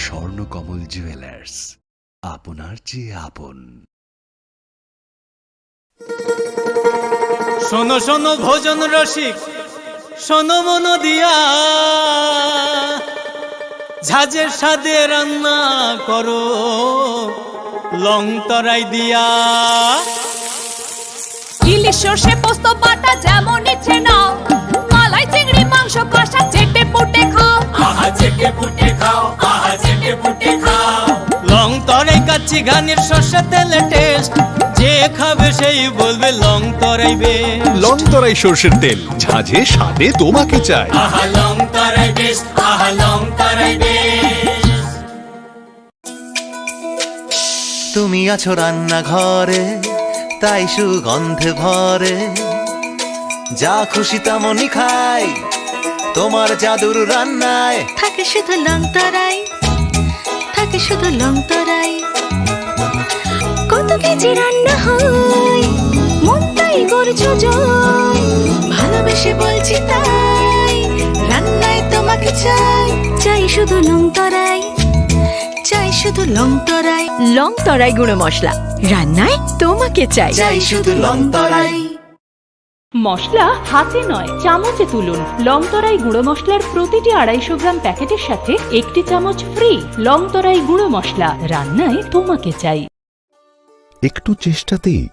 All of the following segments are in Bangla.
স্বর্ণকমল জুয়েলার্স, আপনার চেয়ে আপন। শোনো শোনো ভোজন রসিক, শোনো মন দিয়া, ঝাঁঝের স্বাদে রান্না করো লং তরাই দিয়া। ইলিশ সর্ষে পোস্ত বাটা যেমন ইচ্ছে নাও, মালাই চিংড়ি মাংস কষা চেটে পুটে খাও, আহা চেটে পুটে খাও, আহা চেটে পুটে খাও। লং তরাই কাচ্চি ঘানির সর্ষে তেলে টেস্ট, যে খাবে সেই বলবে লং তরাই বেশ। লং তরাই সর্ষের তেল, ঝাঁঝে স্বাদে তোমাকে চাই। আহা লং তরাই বেশ, আহা লং তরাই বেশ। তুমি আছো রান্নাঘরে, তাই সুগন্ধে ভরে, যা খুশি তেমনই খাই তোমার জাদুর রান্নায়। থাকে শুধু লং তরাই, থাকে শুধু লং তরাই। কত কেজি রান্না হয়, মন তাই করছো জয়, ভালোবেসে বলছি তাই, রান্নায় তোমাকে চাই, চাই শুধু লং তরাই, চাই শুধু লং তরাই। লং তরাই গুঁড়ো মশলা, রান্নায় তোমাকে চাই, চাই শুধু লং তরাই। মশলা হাতে নয় চামচে তুলুন। লং তরাই গুঁড়ো মশলার প্রতিটি 250 গ্রাম প্যাকেটের সাথে 1টি চামচ ফ্রি। লং তরাই গুঁড়ো মশলা, রান্নায় তোমাকে চাই। একটু চেষ্টাতেই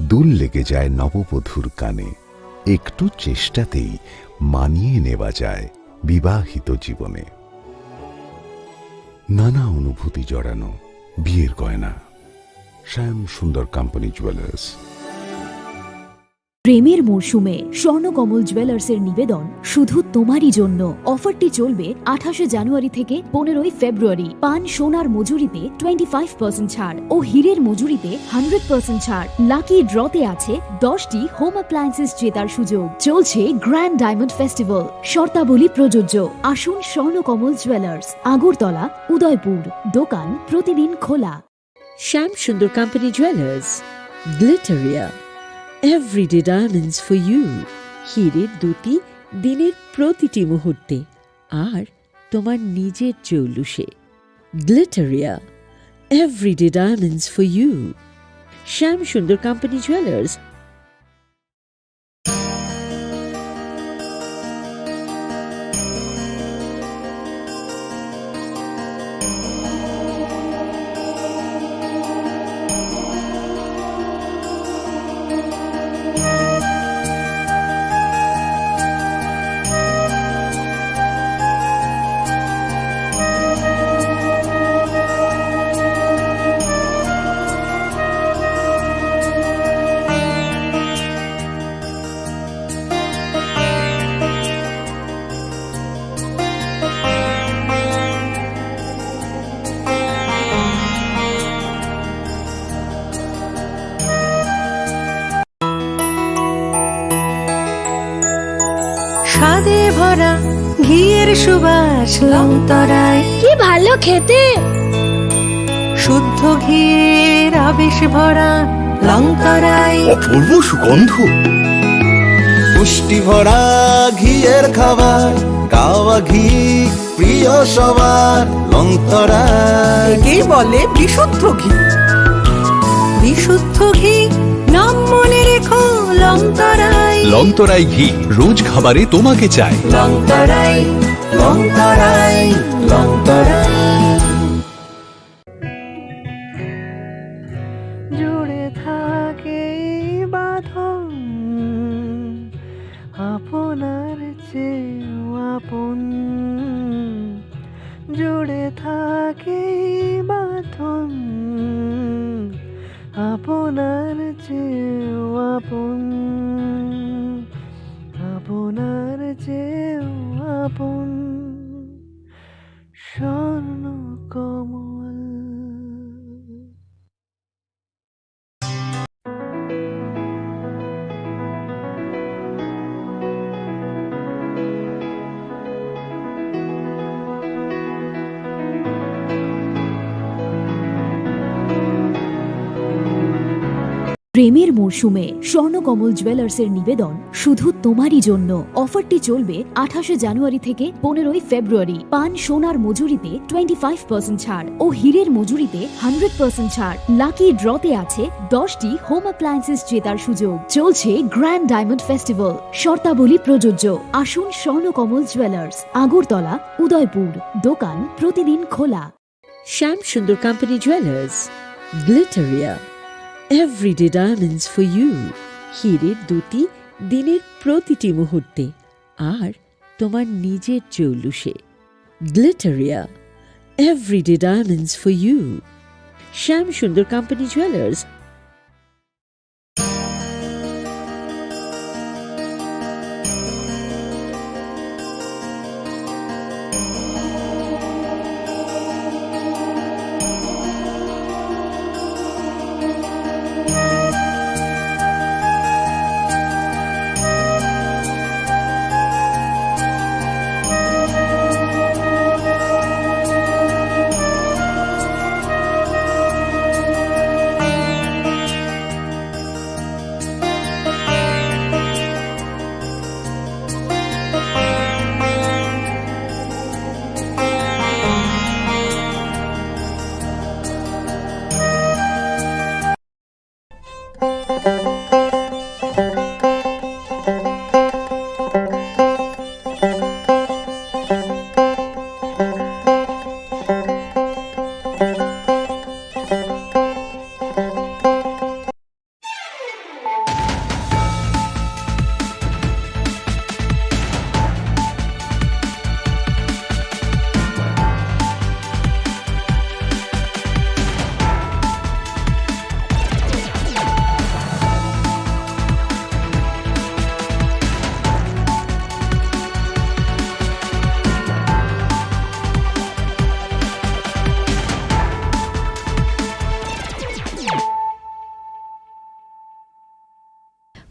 দুল লেগে যায় নববধূর কানে, একটু চেষ্টাতেই মানিয়ে নেওয়া যায় বিবাহিত জীবনে। নানা অনুভূতি জড়ানো বিয়ের গয়না। শ্যাম সুন্দর কোম্পানি জুয়েলার্স। প্রেমের মরশুমে স্বর্ণকমল জুয়েলার্সের নিবেদন শুধু তোমারই জন্য। অফারটি চলবে 28 জানুয়ারি থেকে 15 ফেব্রুয়ারি। পান সোনার মজুরিতে 25% ছাড় ও হীরের মজুরিতে 100% ছাড়। লাকি ড্রতে আছে 10টি হোম অ্যাপ্লায়েন্সেস জেতার সুযোগ। চলছে গ্র্যান্ড ডায়মন্ড ফেস্টিভ্যাল, শর্তাবলী প্রযোজ্য। আসুন স্বর্ণকমল জুয়েলার্স, আগরতলা, উদয়পুর। দোকান প্রতিদিন খোলা। Shyam Sundar company jewellers, Glitteria, everyday diamonds for you. হীরের দুটি দিনের প্রতিটি মুহূর্তে আর তোমার নিজের জৌলুসে। Glitteria, everyday diamonds for you. Shyam Sundar company jewellers. স্বাদে ভরা ঘিয়ের সুবাস লং তরাই, কি ভালো খেতে। শুদ্ধ ঘিয়ের আবেশ ভরা লং তরাই, অপূর্ব সুগন্ধ। পুষ্টি ভরা ঘিয়ের খাবার, গাওয়া ঘি প্রিয় সবার। লং তরাই একেই বলে বিশুদ্ধ ঘি। বিশুদ্ধ ঘি নাম মনে রেখো লং তরাই। লং তরাই ঘি, রোজ খাবারে তোমাকে চাই। লং তরাই, লং তরাই, লং তরাই। জুড়ে থাকে বাঁধন আপনার চেয়েও আপন, জুড়ে থাকে বাঁধন আপনার চেয়েও আপন, আপনার চেয়েও আপন। স্বর্ণকমল। প্রেমের মরশুমে স্বর্ণকমল জুয়েলার্সের নিবেদন শুধু তোমারই জন্য। অফারটি চলবে 28 জানুয়ারি থেকে 15 ফেব্রুয়ারি। পান সোনার মজুরিতে 25% ছাড় ও হীরের মজুরিতে 100% ছাড়। লাকি ড্রতে আছে 10টি হোম অ্যাপ্লায়েন্সেস জেতার সুযোগ। চলছে গ্র্যান্ড ডায়মন্ড ফেস্টিভ্যাল, শর্তাবলী প্রযোজ্য। আসুন স্বর্ণকমল জুয়েলার্স, আগরতলা, উদয়পুর। দোকান প্রতিদিন খোলা। Shyam Sundar company jewellers, Glitteria, everyday diamonds for you. হীরের দুটি দিনের প্রতিটি মুহূর্তে আর তোমার নিজের জৌলুসে। Glitteria, everyday diamonds for you. Shyam Sundar company jewellers.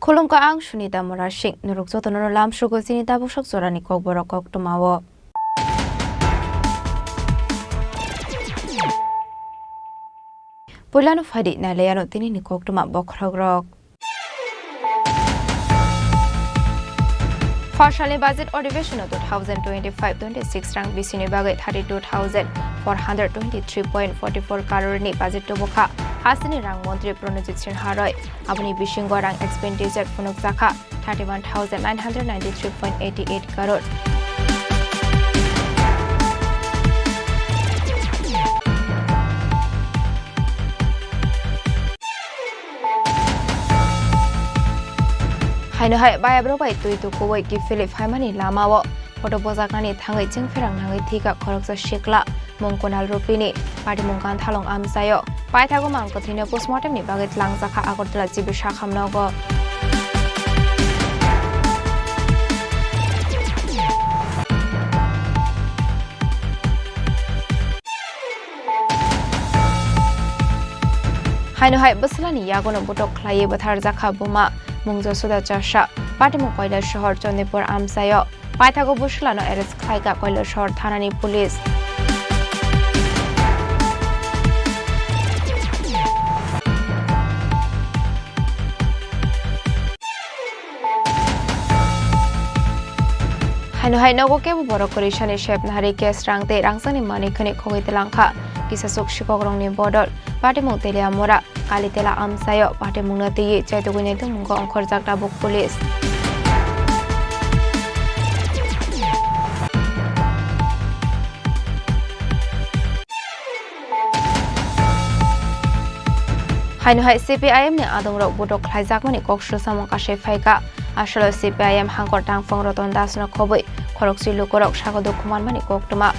Kolomka ang Sunita Morashik, Nurukzoto Lam Shugozinita Bushok Zorani Kogborok Tomawo. Pulano Fadi Naleano Tini Koktuma Bokrogrok. Partially budget Ordination of 2025-26 rank Bisini Bagat 32,423.44 Karoni budget to Boka. Hasini rang Montri pronunciation Haroi, Abuni Bishingo rang expenditure Funukzaka 31,993.88 crore. Haino hai bayabro bai tuitu kowai ki Philip Haimani lamawo photo bozakani thangai chingferang nangai thika khoroksa shikla mongkonal rupini party mongkan thalong amsayo paithago mangko thine postmortem ni baget langjakha agortala jibisha khamnago Haino hai baslani yagono botok khlaye bathar jakha buma Mungjo Suda Chasha, Patimu Koila Shahar Chondipur Amsayo, Paithago Bushlano Eres Klaika Koila Shahar Thanani Police. Haino Hainogo Kebu Borokorishani Shep Nahari Kes Rangte Rangsani Manikani Kogitelangka, Kisasuk Shikogrongni Bodol, Patimu Telia Mora. Kalitela Amsayo, Patemunati, Chaitugunito Mungo on Korzakta Book Police. Haino CPIM ni Adong Bodo Klaijakmani Kokshu Samokashe Faika, Ashalo CPIM Hangor Tang Fong Roton Dasno Kobui, Koroksi Lukorok Shagodo Kuman Mani Koktuma.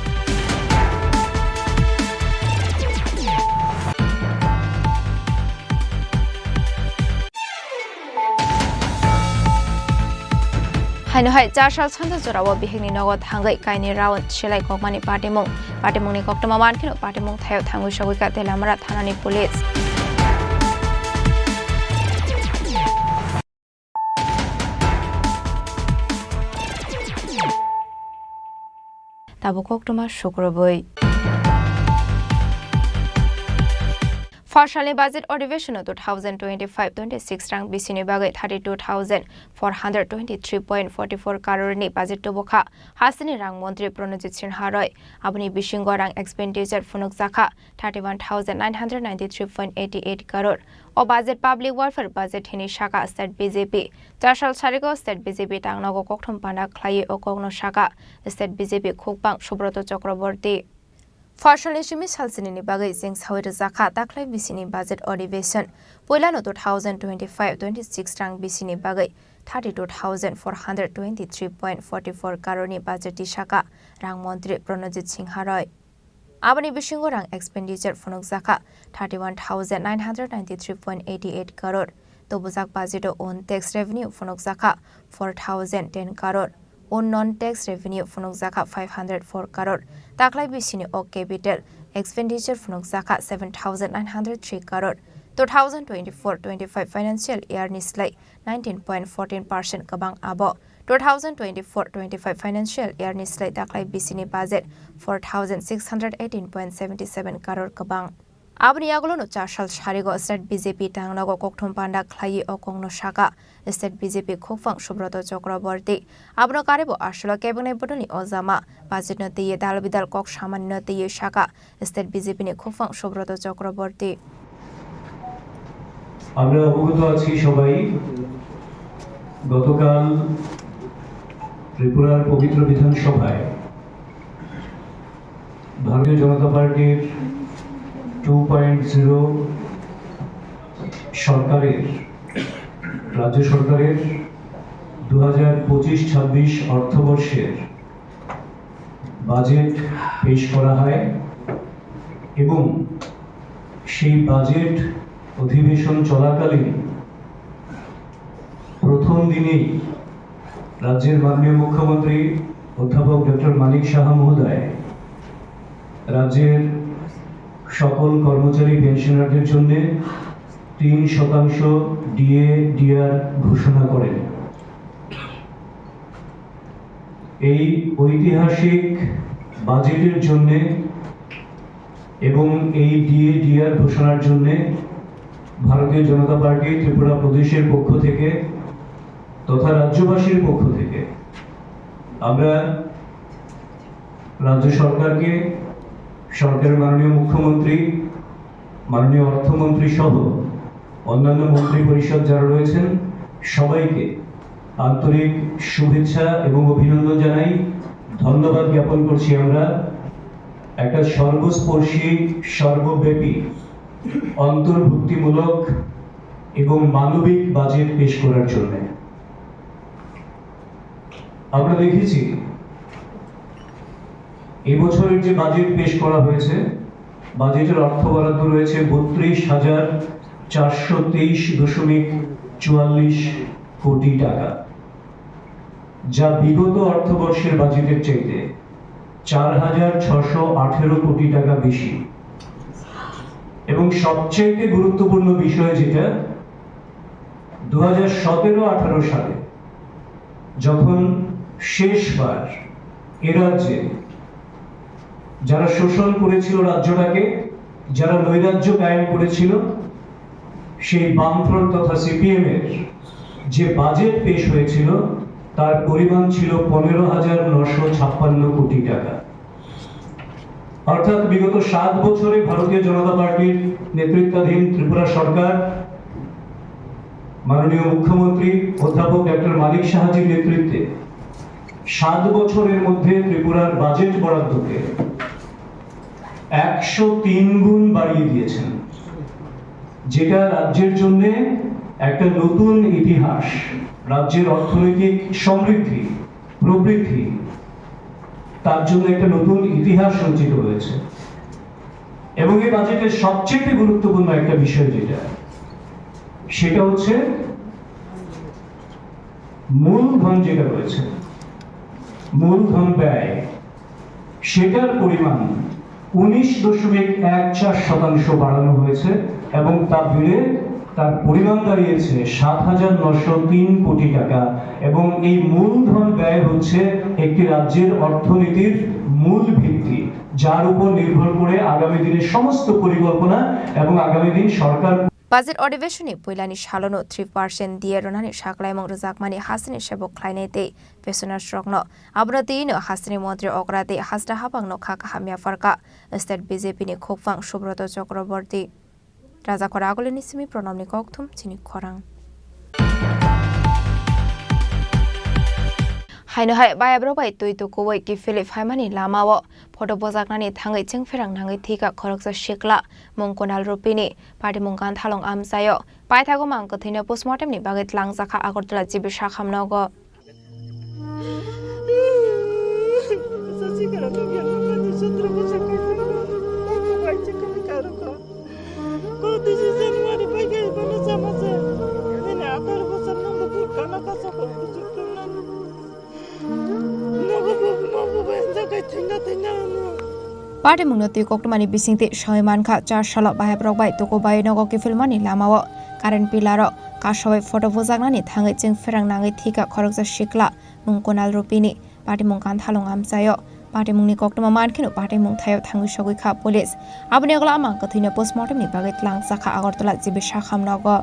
Haino hai Jashal Santa Zorawa Bihini Nogot Hangai Kaini Round Shilai Kokmani Patimong, Patimoni Koktama Mankino Patimong Tayo Tangu Shawika Telamara Thanani Police. Tabu Koktama Shukraboi. Partially budget अधिवेशन 2025-26 रां बिसिनि बागै 32,423.44 करोड़नि budget टुबखा हासिनि रां मन्त्री प्रणजित सिन्हा रय आबनि बिसिंगो रां एक्सपेंडिचर फुनुक जाखा 31,993.88 करोड़ ओ budget public welfare budget हिनि शाखा state BJP चारसाल सारिगो state BJP टांगनागो कक्थम पाना ख्लायै ओ कग्न शाखा state BJP खुकबां सुब्रत चक्रवर्ती Partially salsini bagai sing sawir zakha taklai bisini budget अधिवेशन पहिलानो 2025-26 रां बिसिनि बागै 32,423.44 करोड़नि budget शाखा रां मन्त्री प्रणजित सिन्हा रय आबनि बिसिंगो रां एक्सपेंडिचर फुनुक जाखा 31,993.88 करोड़ तो बुजाक budget own tax revenue फुनुक जाखा 4,010 crore on non-tax revenue फुनुक जाखा 504 crore ताकलाई बिसिनि ओ capital expenditure फुनुक जाखा 7,903 crore 2024-25 financial year निस्लाई 19.14% कबां आबो 2024-25 financial year निस्लाई ताकलाई बिसिनि budget 4,618.77 करोड़ कबां आबनि आगोलो चारसाल सारिगो स्टेट बीजेपी टांगनागो कक्थम पान्डा ख्लायै ओ कंगनो शाखा स्टेट बीजेपी खुफां सुब्रत चक्रवर्ती आबनो कारेबो आसलो केबिनेट बदलनि अजामा बाजेट न तैये दाल बिदाल कक सामान्य तैये शाखा स्टेट बीजेपी नि खुफां सुब्रत चक्रवर्ती আমরা অবগত আছি সবাই গতকাল ত্রিপুরার পবিত্র বিধানসভায় ভারতীয় জনতা পার্টির 2.0 সরকারের রাজ্য সরকারের 2025-26 অর্থবর্ষের বাজেট পেশ করা হয় এবং সেই বাজেট অধিবেশন চলাকালীন প্রথম দিনেই রাজ্যের মাননীয় মুখ্যমন্ত্রী অধ্যাপক ডক্টর মানিক সাহা মহোদয় রাজ্যের সকল কর্মচারী পেনশনারদের জন্য 3% ডিএ ডিআর ঘোষণা করেন এই ঐতিহাসিক বাজেটের জন্য এবং এই ডিএ ডিআর ঘোষণার জন্য ভারতীয় জনতা পার্টি ত্রিপুরা প্রদেশের পক্ষ থেকে তথা রাজ্যবাসীর পক্ষ থেকে আমরা রাজ্য সরকারকে সরকারের মাননীয় মুখ্যমন্ত্রী মাননীয় অর্থমন্ত্রী সহ অন্যান্য মন্ত্রী পরিষদ যারা রয়েছেন সবাইকে আন্তরিক শুভেচ্ছা এবং অভিনন্দন জানাই ধন্যবাদ জ্ঞাপন করছি আমরা একটা সর্বস্পর্শী সর্বব্যাপী অন্তর্ভুক্তিমূলক এবং মানবিক বাজেট পেশ করার জন্য আমরা দেখেছি এই বছরের যে বাজেট পেশ করা হয়েছে বাজেটের অর্থ বরাদ্দ রয়েছে 32,423.44 কোটি টাকা যা বিগত অর্থবর্ষের বাজেটের চাইতে 4,618 কোটি টাকা বেশি এবং সবচেয়ে গুরুত্বপূর্ণ বিষয় যেটা 2017-18 সালে যখন শেষবার এ রাজ্যে যারা শোষণ করেছিল রাজ্যটাকে যারা নৈরাজ্য কায়েম করেছিল সেই বামফ্রন্ট তথা সিপিএম এর যে বাজেট পেশ হয়েছিল তার পরিমাণ ছিল 15,956 কোটি টাকা অর্থাৎ বিগত 7 বছরে ভারতীয় জনতা পার্টির নেতৃত্বাধীন ত্রিপুরা সরকার মাননীয় মুখ্যমন্ত্রী অধ্যাপক ডক্টর মানিক সাহাজির নেতৃত্বে 7 বছরের মধ্যে ত্রিপুরার বাজেট বরাদ্দকে 103 গুণ বাড়িয়ে দিয়েছেন যেটা রাজ্যের জন্য একটা নতুন ইতিহাস রাজ্যের অর্থনৈতিক সমৃদ্ধি প্রবৃদ্ধি তার জন্য একটা নতুন ইতিহাস রচিত হয়েছে এবং এই বাজেটের সবচেয়ে গুরুত্বপূর্ণ একটা বিষয় যেটা সেটা হচ্ছে মূলধন যেটা রয়েছে মূলধন ব্যয় সেটার পরিমাণ 19.14% বাড়ানো হয়েছে এবং তা বেড়ে তার পরিমাণ দাঁড়িয়েছে 7,903 কোটি টাকা এবং এই মূলধন ব্যয় হচ্ছে একটি রাজ্যের অর্থনীতির মূল ভিত্তি যার উপর নির্ভর করে আগামী দিনের সমস্ত পরিকল্পনা এবং আগামী দিন সরকার বাজেট অধিবেশনে পৈলানি সালনো 3% দিয়ে রনানি সাকলাইমং রজাকমানি হাসিনি সেবক খ্লাইনাইতে পেছনার স্রগ্ন আবরাতেইনো হাসিনি মন্ত্রী অগ্রাতে হাসটা হাবাংনো খাকা হামিয়া ফারকা স্টেট বিজেপি নি খোকফাং সুব্রত চক্রবর্তী রাজা করা আগলিনি সিমি প্রণবনি ককথুম চিনি খরাং হাইনো হাই বায়াব্র বাই তুই তো কই কি ফিলিপ হাইমানি লামাও ফটো বজাকনানি থাঙ্গै চিং ফেরাং নাঙ্গै থিকা খরকसा शेखला मंगकोनाल रुपिनी पार्टी मुंगान थालं आमसायो पाइथागो मांग कथिनो पोस्टमार्टम नि बागै लांजाखा आगरतला जिबि शाखामनागो पार्टी मुंगनति कोक्टमानी बिसिंगति सयमानखा 4 साल बाहायब्रबाय तको बायनगो किफिलमानि लामाव कारेन्ट पिलारो कासबाय फटो बोजागनानि थाङै चिं फेरां नाङै थिका खरकसा शेखला मुंगकोनाल रुपिनी पार्टी मुंगान थालं आमसायो पार्टी मुंगनि कोक्टमा मानखिनो पार्टी मुंग थायो थाङै सगैखा पुलिस आबनि अगला आमा कथिनो पोस्टमार्टमनि बागै लांजाखा आगरतला जिबि शाखामनागो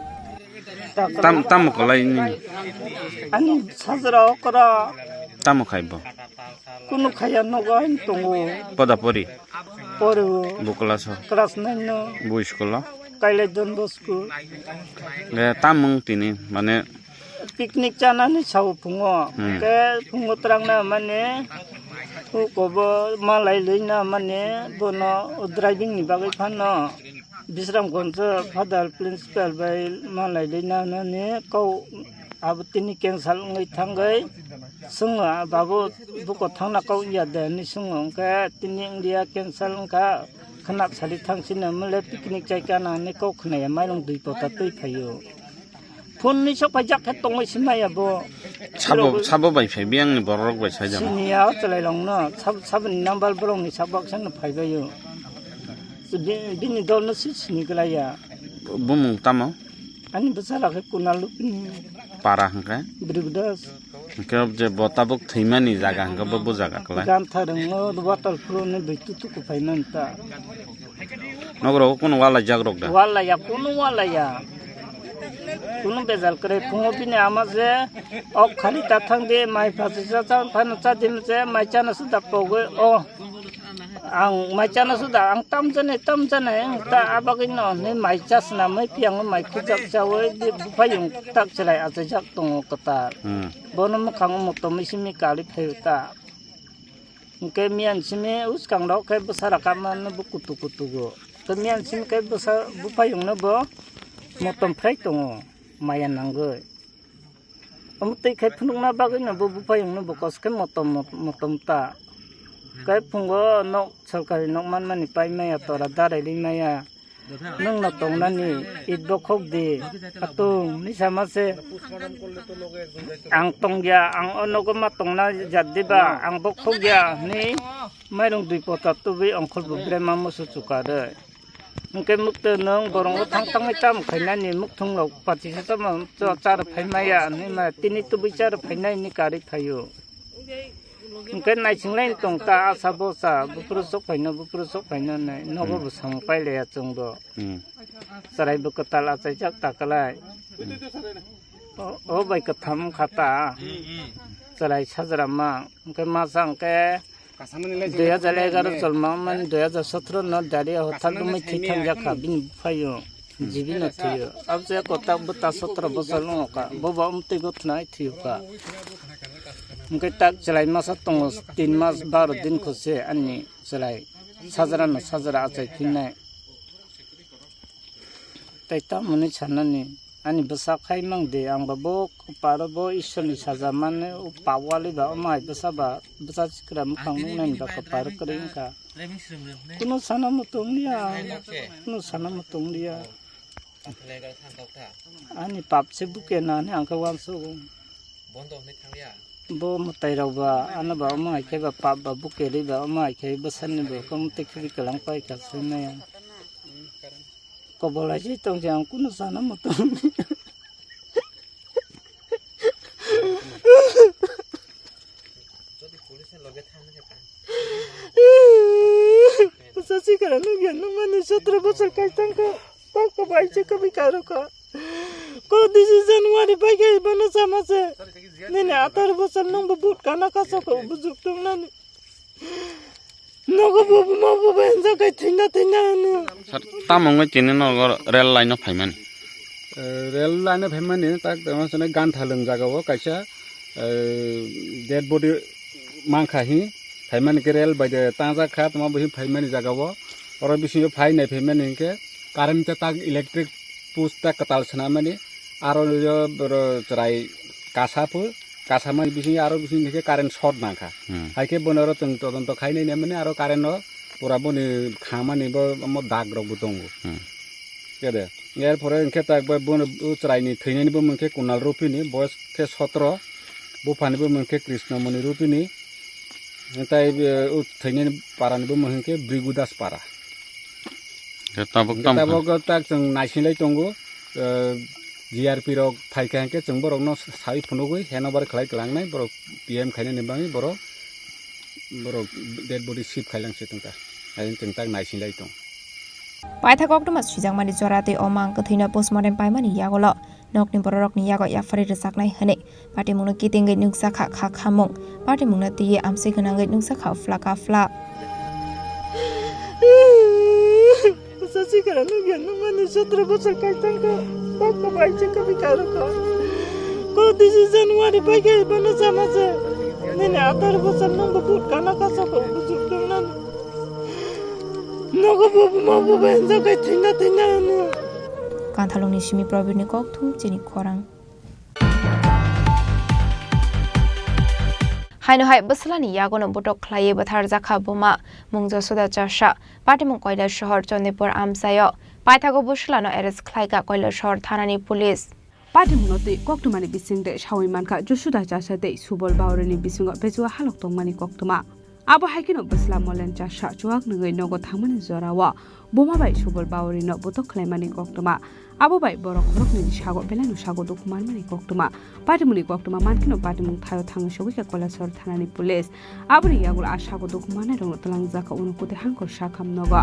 ताम कलाइनि आनि साजरा करा ताम खाइबो कुनु खाया नगाइन तंगो पदापरि परो बुकलास क्लास 9 नो बुइस्कुल काइले दन बस्कु ले तामंग तिनि माने पिकनिक जानानै साव फुङो के फुङो त्रांना माने कोबो मालाय लैना माने बनो ड्राइभिं नि बागै फानो बिश्रामगन्ज फादार प्रिन्सिपाल बाय मालाय लैना माने कौ आबतिनि केन्साल ngै थांगै sunga babu buko thangna kau ya de ni sunga ka tini india cancel ka khanap sali thangsin mele picnic chai kana ne kau khna ya mailong dui pota tui phayo phone ni sok pajak ka tongoi simaya bo sabo bai phai biang ni borok bai sai jam sinia chalai long no sab number borong ni sabak san phai bayo bini dol no sini kala ya bumung tamo ani besara ke kunalu ni para hangka brigdas kerap je botabuk thimani jaga hangka bo jaga kala gan tharungo water flow ne bitu ku painan ta nogro kono wala jagrok da wala ya kuno bezal kare pungo bini amaze ok khali tathang de mai phase cha phan cha dim je mai chana su da pogo o ang mai chana su da ang tam jane ta abagin no ne mai chas na mai piang mai khujak chawe de phayung tak chalai acha jak tongo kata bonum khang mo to misimi kali phayuta ke mian sime us kang ro ke besar kaman bu kutu go ke mian sim ke besar bu phayung no bo motom phai tongo maya nanggo amutai khai phunung na bagin no bu phayung no bo kos ke motom ta kai phungo nok sarkari nok man mani pai maya tora darai li maya nang na tong nani it bo khok de atung ni samase ang tongya ang onogo ma tong na jaddiba ang bo khogya ni mairong dui pota tubi angkhol bu brema musu chukare mungke mukte nang borong thang tam khaina ni muk thung lok pachi sa tam char phaimaya ni ma tini tu bichar phainai ni kari thayo mungke nai singlai tong ta asa bosa bupru sok phaina nai nogo bu sang pai le ya chungdo sarai bu katal achai jak takalai o bai ka tham khata sarai sajrama mungke ma sang ke 2011 চলমা মানে 2017 ন দাঁড়ি হঠাৎ মই ঠিক থাকা বিন ফাইও জিবি ন থিও আব যে কথা বতা 17 বছর নকা ববা উমতে গথনাই থিওকা মুকে তাক চলাই মাসা তং 3 মাস 12 দিন খসে আনি চলাই সাজরা আছে কিনাই তাইতা মনে ছানানি ani basa khai mang de ang babo parabo isoni saja mane pawali ba mai basa chikram khang nan ba ka par kring ka kuno sanam tonglia ani pap se buke na ne ang ka wan so bondo ne thangya bo mutai rawa ana ba mai ke ba pap ba buke ri ba mai ke basan ne ba kom te khri kalang pai ka sene Kobola ji tong jang kuno sana motong. Jadi polisi loge thang ne pa. सच्ची करा नु ज्ञान मैंने 17 बছর কাইতাঙ্ক তাক বাইছে কবি কারো को दिस जनवरी बाइक बना समासे ने 18 বছর নং বুট কানা কাছে को बुजुर्ग तुम ना नगो बबु मबु बेंजा काई थिना थिना सर तामंगै चिनि नगर रेल लाइन फाइमान रेल लाइन फाइमानि ताक तमासने गान थालंग जागाव कायसा डेड बॉडी मांखाहि फाइमानि के रेल बायदे ताजा खा तमा बहि फाइमानि जागाव और बिसियो फाइ नै फाइमानि के कारेन्ट ताक इलेक्ट्रिक पोस्ट ताक कताल छना माने आरो यो चराई कासाफो कासामानि बिसि आरो बिसि के कारेन्ट शॉर्ट नाखा हाइके बनरो तंग तदন্ত खाइ नै माने आरो कारेन्ट पुरा बनि खामानि ब म दाग रबो दंगो केदे यार फरे इनके ताक ब बन चराइनि थैनानि ब मनके कुनाल रुपिनि बयस के 17 बुफानि ब मनके कृष्णमणि रुपिनि ताइ थैनानि पारानि ब मनके ब्रिगुदास पारा ताबक ताक जों नायसिनलाय दंगो जीआरपी रक फाइखांके जों बरक न साइ फुनुगै हेनोबार खलाय गलांनाय बरक पीएम खायने निबाङै बरक डेड बॉडी शिप खायलांसे तंका आयन जों ताक नायसिनलाय दं पाइथाक अक्टोमास सिजांमानि जराते अमां कथैना पोस्टमर्टेम पाइमानि यागल नकनि बररकनि याग याफारि रसाकनाय हने पार्टी मुंनो कितिंगै नुक्सा खा खा खामुं पार्टी मुंनो तिये आमसे गोनाङै नुक्सा खा फ्लाका फ्ला सच्ची करा नु ज्ञान मैंने 17 बছর কাইতাঙ্ক তাক বাইছে কবি কারো को दिस जनवरी बाइक बना समासे ने 18 বছর নং বুট কানা কাছে को बुजुर्ग तुम ना नगो बबु मबु बेंजा काई थिना थिना कान्थालंनि सिमी प्रबीरनि ककथुम चिनि खरां हाइनो हाइ बसलानि यागोनो बटक ख्लाये बथार जाखा बोमा मुंजो सुदा चाशा पाटिमुं कयला शहर चन्देपुर आमसायो पाइथागो बुसलानो एरेस्ट ख्लायगा कयला शहर थानानि पुलिस पाटिमुंगति कक्टुमानि बिसिंदे सावि मानखा जुसुदा चासादे सुबल बावरनि बिसिंग बेजुआ हालक तंमानि कक्टुमा आबो हाइकिनो बसला मलेन चाशा चुवाक नङै नगो थांमानि जरावा बोमा बाय सुबल बावरिनो बटक ख्लायमानि कक्टुमा आबो बाय बरक खरकनि सागो बेलानु सागो दुखुमान मानि कक्टुमा पाटिमुनि कक्टुमा मानकिनो पाटिमुं थायो थाङो सगैका कलासर थानानि पुलिस आबनि यागुल आसागो दुखुमाने रंग तलां जाका उनुकुते हांकर साखाम नगा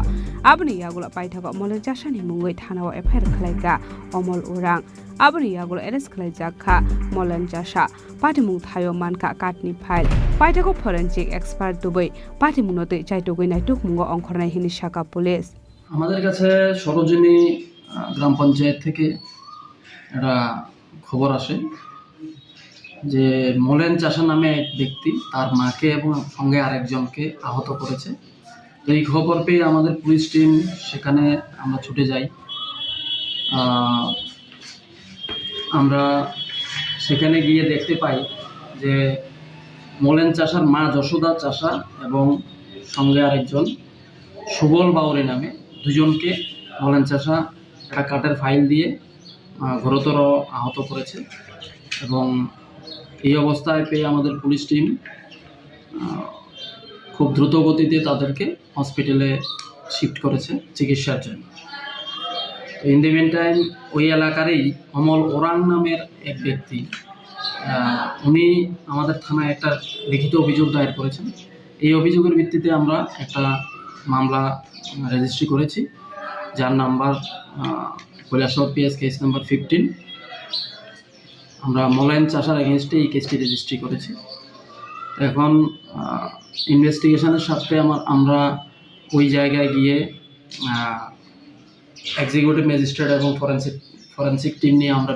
आबनि यागुल पाइथागो मलेन चाशानि मुङै थानाव एफआईआर खलायगा अमल उरां आबनि यागुल एरेस्ट खलाय जाखा मलेन चाशा पाटिमुं थायो मानका काटनि फाइल पाइथागो फरेनसिक एक्सपार्ट दुबै पाटिमुंनोते चाइटोगै नाइटुक मुङो अंखरनाय हिनि साका पुलिस আমাদের কাছে সরোজিনী গ্রাম পঞ্চায়েত থেকে একটা খবর আসে যে মলেন চাষা নামে এক ব্যক্তি তার মাকে এবং সঙ্গে আরেকজনকে আহত করেছে। তো এই খবর পেয়ে আমাদের পুলিশ টিম সেখানে আমরা ছুটে যাই। আমরা সেখানে গিয়ে দেখতে পাই যে মলেন চাষার মা যশোদা চাষা এবং সঙ্গে আরেকজন সুবল বাউরি নামে দুজনকে মলেন চাষা একটা কাঠের ফাইল দিয়ে গুরুতর আহত করেছে এবং এই অবস্থায় পেয়ে আমাদের পুলিশ টিম খুব দ্রুত গতিতে তাদেরকে হসপিটালে শিফট করেছে চিকিৎসার জন্য। ইন দ্য মিন টাইম ওই এলাকারই অমল ওরাং নামের এক ব্যক্তি উনি আমাদের থানায় একটা লিখিত অভিযোগ দায়ের করেছেন। এই অভিযোগের ভিত্তিতে আমরা একটা মামলা রেজিস্ট্রি করেছি যার number Kailashahar PS case number 15। আমরা মলেন চাষার এগেনস্টে এই কেসটি রেজিস্ট্রি করেছি। এখন ইনভেস্টিগেশনের সাথে আমরা ওই জায়গায় গিয়ে এক্সিকিউটিভ ম্যাজিস্ট্রেট এবং ফরেনসিক টিম নিয়ে আমরা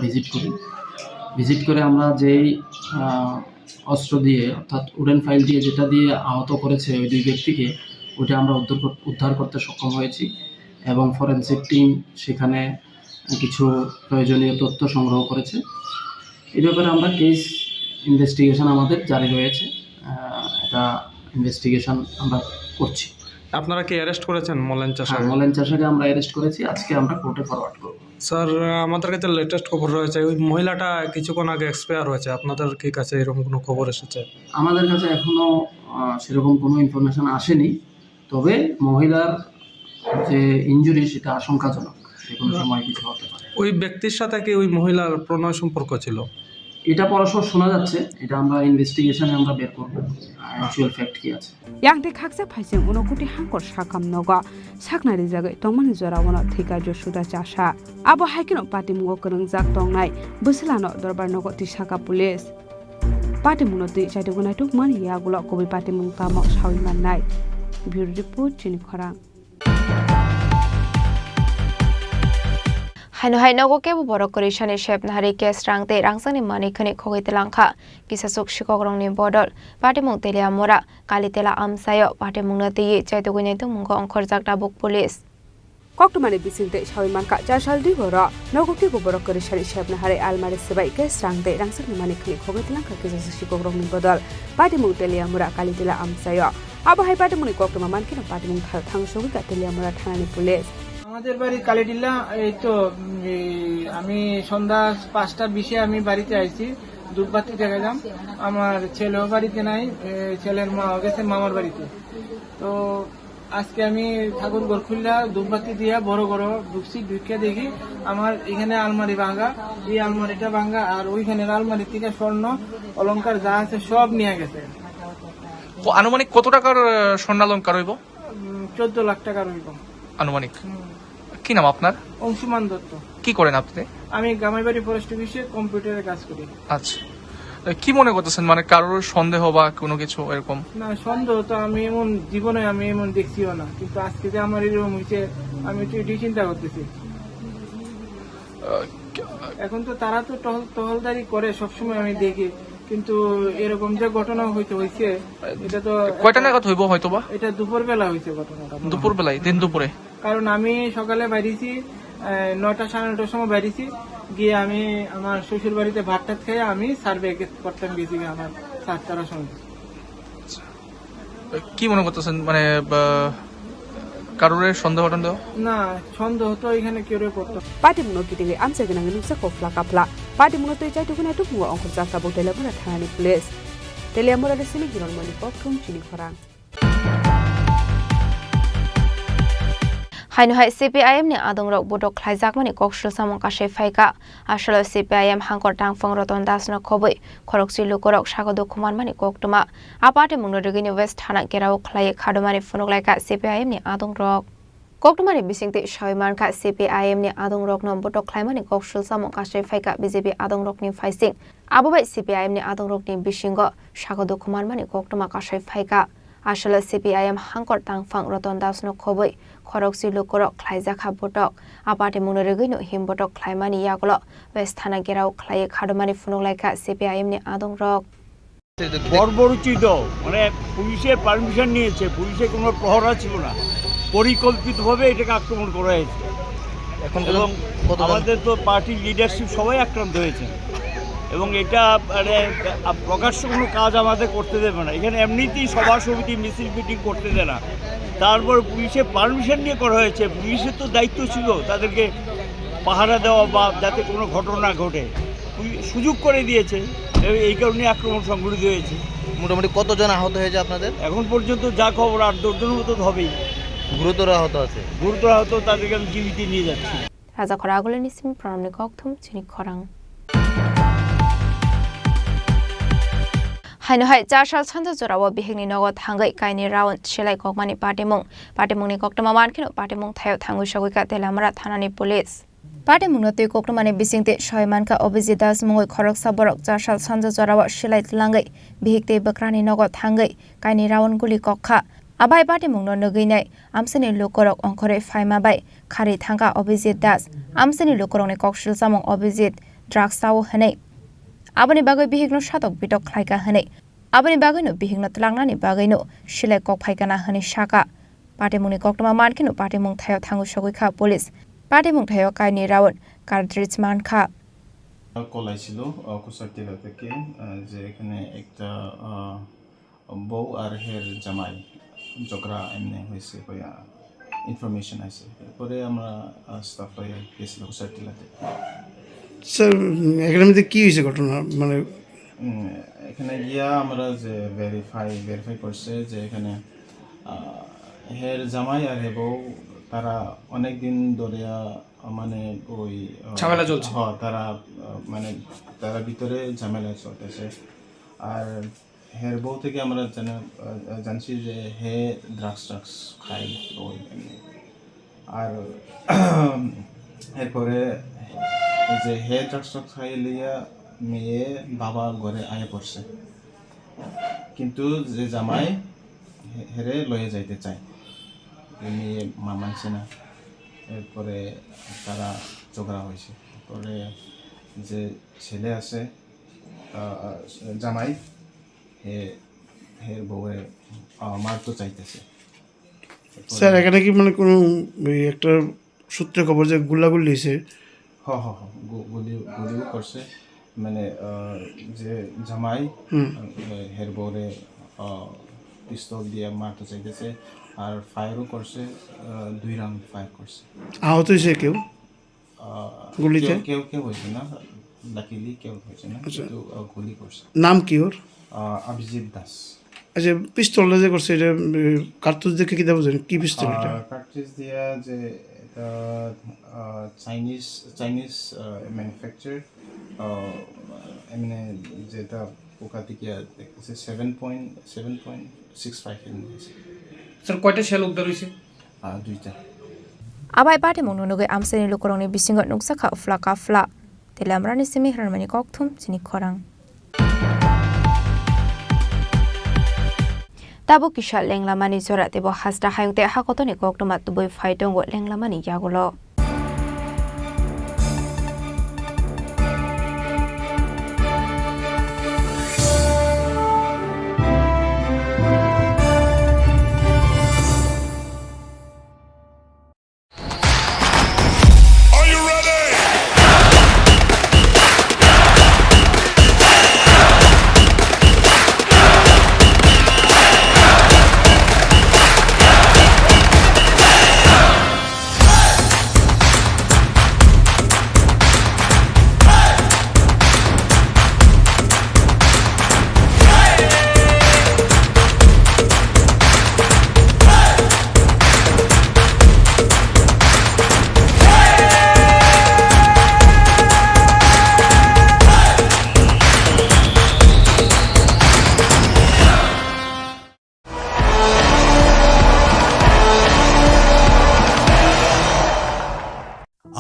ভিজিট করে আমরা যেই অস্ত্র দিয়ে অর্থাৎ উডেন ফাইল দিয়ে যেটা দিয়ে আহত করেছে ওই দুই ব্যক্তিকে ওটা আমরা উদ্ধার করতে সক্ষম হয়েছি এবং ফরেনসিক টিম সেখানে কিছু প্রয়োজনীয় তথ্য সংগ্রহ করেছে। এই ব্যাপারে আমরা কেস ইনভেস্টিগেশন আমাদের জারি রয়েছে, এটা ইনভেস্টিগেশন আমরা করছি। আপনারা কি অ্যারেস্ট করেছেন মলেন চাষা? মলেন চাষাকে আমরা অ্যারেস্ট করেছি, আজকে আমরা কোর্টে ফরওয়ার্ড করব। স্যার আমাদের কাছে লেটেস্ট খবর রয়েছে ওই মহিলাটা কিছুক্ষণ আগে এক্সপায়ার হয়েছে, আপনাদের কি কাছে এরকম কোনো খবর এসেছে? আমাদের কাছে এখনও সেরকম কোনো ইনফরমেশন আসেনি, তবে মহিলার যে ইনজুরি সেটা আশঙ্কাজনক, যে কোনো সময় কিছু হতে পারে। ওই ব্যক্তির সাথে কি ওই মহিলার প্রণয় সম্পর্ক ছিল? এটা পরস্পর শোনা যাচ্ছে, এটা আমরা ইনভেস্টিগেশনে আমরা বের করব। অ্যাকচুয়াল ফ্যাক্ট কি আছে yang de khaksa phaising unokuti hangkor sakam nogo saknari jagai tongmani jorawono thika josuda chasha abo haikino party mungo krengjak tongnai buslano dorbar nogo tisaka police party muno ti chaituguna tuk mani yagulo kobi party mung tamo sawi mannai bureau report chini khorang haino haino go ke boro korishani shep nahari ke strangte rangsani mani khani khogoi telangkha kisasuk shikogrongni bodol party mung telia mora kalitela amsayo party mung nati chaituguna tuk mungo onkhorjak dabuk police koktumani bisingte sawi manka chasal di boro nogo ke boro korishani shep nahari almari sebai ke strangte rangsani mani khani khogoi telangkha kisasuk shikogrongni bodol party mung telia mora kalitela amsayo abo hai party mung koktuma mankino party mung thangsogi ka telia mora thanani police আমাদের বাড়ি কালিটিলা এই তো আমি সন্ধ্যা 5টার বিশে আমি বাড়িতে আইছি দুধবাতি দেখালাম আমার ছেলেও বাড়িতে নাই ছেলের মা গেছে মামার বাড়িতে তো আজকে আমি ঠাকুর ঘর খুললা দুধবাতি দিয়া বড় বড় ঢুকছি ঢুকে দেখি আমার এখানে আলমারি ভাঙা এই আলমারিটা ভাঙা আর ওইখানের আলমারি থেকে স্বর্ণ অলংকার যা আছে সব নিয়ে গেছে আনুমানিক কত টাকার স্বর্ণালংকার হইব 14 লাখ টাকা রইব আনুমানিক কি নাম আপনার অংশুমান দত্ত কি করেন আপনি আমি গামাইবাড়ি ফরেস্ট অফিসে কম্পিউটারে কাজ করি আচ্ছা কি মনে করতেছেন মানে কারোর সন্দেহ বা কোনো কিছু এরকম না সন্দেহ তো আমি এমন জীবনে আমি এমন দেখছিও না কিন্তু আজকে যে আমার এরকম হয়েছে আমি তো এটাই চিন্তা করতেছি এখন তো তারা তো টহলদারি করে সবসময় আমি দেখি কিন্তু এরকম যে ঘটনা হয়েছে এটা তো কয়টা নাগাদ হইব হয়তোবা এটা দুপুর বেলা হয়েছে ঘটনাটা দুপুর বেলায় দিন দুপুরে কারণ আমি সকালে বাইরেছি 9টা 9:30 সময় বাইরেছি গিয়ে আমি আমার শ্বশুর বাড়িতে ভাত টাত খেয়ে আমি সার্ভে করতাম গেছি আমার 7টার সময় কি মনে করতেছেন মানে কারোর সন্দেহ টন্দেহ না সন্দেহ তো এখানে কেউ করতো party muno kitinge amsa ginang nungsa kofla kapla party muno to chai tukuna tuk mu ongkor jakta bo telemora thanani police telemora de sini giron mani kokthum chini khorang haino hai CPIM ni adongrok bodok khlaijak mani kokshul samong kashe phaika asalo CPIM hangkor tangfang roton das no khoboi khorokchi lukorok sagodo khuman mani koktuma apate mungno regini west thana kerao khlai khadomani phonoklaika CPIM ni adongrok koktumani bisingte shaiman ka CPIM ni adongrok no bodok khlaimani kokshul samong kashe phaika BJP adongrok ni faising abobai CPIM ni adongrok ni bisingo sagodo khuman mani koktuma kashe phaika asalo CPIM hangkor tangfang roton das no khoboi khorokchi lukorok khlaijak botok apate mungno regino him botok khlaimani yagulo west thana gerao khlai khadomani phonoklaika CPIM ni adongrok বর্বরচিত মানে পুলিশের পারমিশন নিয়েছে পুলিশের কোনো প্রহরা ছিল না পরিকল্পিতভাবে এটাকে আক্রমণ করা হয়েছে এবং আমাদের তো পার্টির লিডারশিপ সবাই আক্রান্ত হয়েছে এবং এটা মানে প্রকাশ্য কোনো কাজ আমাদের করতে দেবে না এখানে এমনিতেই সভা সমিতি মিছিল মিটিং করতে দেয় না তারপর পুলিশের পারমিশন নিয়ে করা হয়েছে পুলিশের তো দায়িত্ব ছিল তাদেরকে পাহারা দেওয়া বা যাতে কোনো ঘটনা ঘটে সুযোগ করে দিয়েছে এই কারণে আক্রমণ সংঘটিত হয়েছে মোটামুটি কতজন আহত হয়েছে আপনাদের এখন পর্যন্ত যা খবর 8-10 জনের মতো হবেই গুরুতর আহত আছে গুরুতর আহত তাদেরকে আমি জীবিত নিয়ে যাচ্ছি রাজা খরাগুলো নিসিম প্রণামনি kokthum chini khorang haino hai chashal chhanja jorawo bihingni nogo thangai kaini raun selai kokmani partimung ni koktoma mankhino partimung thayo thangui sogika telamara thanani police partimung notui koktomani bisingte shoymanka Abhijit Das mungoi khorok saborok chashal chhanja jorawo selai tlangai bihikte bakrani nogo thangai kaini raun guli kokha abai partimung no nogeinai amsani lokorok ongkhore phaima bai khari thanga Abhijit Das amsani lokorokni kokshil samong Abhijit drugs saw hanai aboni bagoi bihigno satok bitok khlaika hanai aboni bagoi bihigno tlangnani bagoi no silai kok phaikana hanai saka partimungni koktoma mankhino partimung thayo thangu sogoi police partimung thayo kaini raun cartridge মানখা কল আইছিল কুসাটিলা থেকে যে এখানে একটা বউ আর হের জামাই ঝগড়া এমনি হয়েছে ইনফরমেশন আছে এরপরে আমরা স্টাফ হয়ে গেছিল কুসাটিলাতে স্যার এখানে মধ্যে কি হয়েছে ঘটনা মানে এখানে গিয়া আমরা যে ভেরিফাই করছে যে এখানে হের জামাই আর হে বউ তারা অনেক দিন ধরে মানে ওই ঝামেলা চলছে তারা মানে তারা ভিতরে ঝামেলা চলতেছে আর হের বউ থেকে আমরা জানছি যে হে ড্রাগস খাই ওই এমনি। আর এরপরে যে হে ড্রাগস খাই লিয়া মেয়ে বাবা ঘরে আয়ে পড়ছে, কিন্তু যে জামাই হেরে লয়ে যাইতে চায়, মেয়ে মানছে না। এরপরে তারা ঝগড়া হয়েছে। পরে যে ছেলে আছে জামাই, হের বউয়ে মারতে চাইতেছে। স্যার এখানে কি মানে কোনো একটা সূত্রে খবর যে গুল্লাগুল্লি হয়েছে? গুলিও করছে, মানে যে জামাই হের বউরে পিস্তল দিয়ে মারতে চাইতেছে, আর ফায়ারও করছে, 2 রাউন্ড ফায়ার করছে। আহত হয়েছে কেউ গুলিতে? কেউ হয়েছে না, লাকিলি কেউ হয়েছে না, কিন্তু গুলি করছে। নাম কি ওর? অভিজিৎ দাস। আচ্ছা, পিস্তলটা যে করছে এটা কার্তুজ দেখে কি বুঝেন কি পিস্তল এটা? কার্তুজ দিয়া যে এটা চাইনিজ ম্যানুফ্যাকচার, মানে যেটা পোকা থেকে দেখতেছে 7.65 স্যার কয়টা শেল উদ্ধার হয়েছে? 2টা। Abai pati mong nunugay amsani lukurong ni bisingot nugsaka ufla kafla. Tilamrani simi hranmani kokthum sini korang. Tabo kisha lenglamani zora tebo hasda hayungte hakotoni koktumat tuboy faidongo lenglamani yagulo.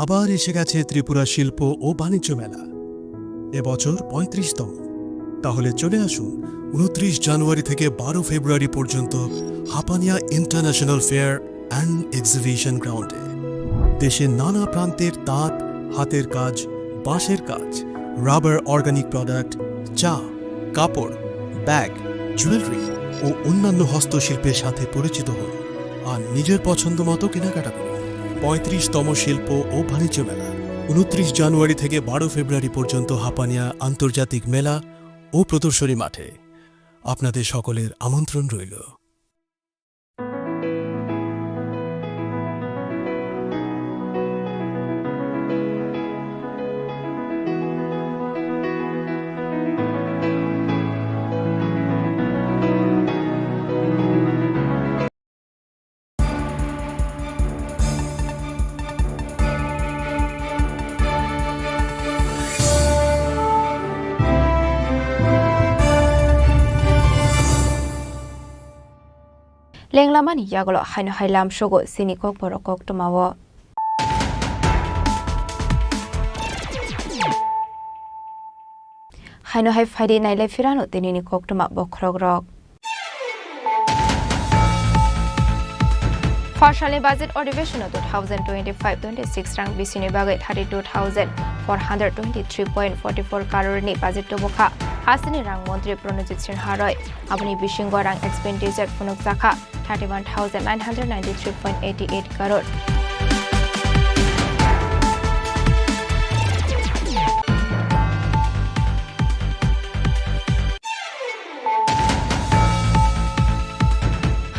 আবার এসে গেছে ত্রিপুরা শিল্প ও বাণিজ্য মেলা, এবছর 35তম। তাহলে চলে আসুন 29 জানুয়ারি থেকে 12 ফেব্রুয়ারি পর্যন্ত Hapania international fair and exhibition গ্রাউন্ডে। দেশের নানা প্রান্তের তাঁত, হাতের কাজ, বাঁশের কাজ, রাবার অর্গানিক প্রোডাক্ট, চা, কাপড়, ব্যাগ, জুয়েলারি ও অন্যান্য হস্তশিল্পের সাথে পরিচিত হন আর নিজের পছন্দ মতো কেনাকাটা করুন। 35তম শিল্প ও বাণিজ্য মেলা 29 জানুয়ারি থেকে 12 ফেব্রুয়ারি পর্যন্ত হাপানিয়া আন্তর্জাতিক মেলা ও প্রদর্শনী মাঠে। আপনাদের সকলের আমন্ত্রণ রইল। Lenglamani yagulo haino hailam shogo sini kok borokok tumawo. Haino hai faidi naile firano tenini kok tuma bokrogrok. Partially budget ଅଧିবেশন 2025-26 rang bisini bagai 32,423.44 crore ni budget tobokha hasini rang montri Pranojit Sinha-roy aboni bisinggo rang expenditure phunuk jakha 31,993.88 crore.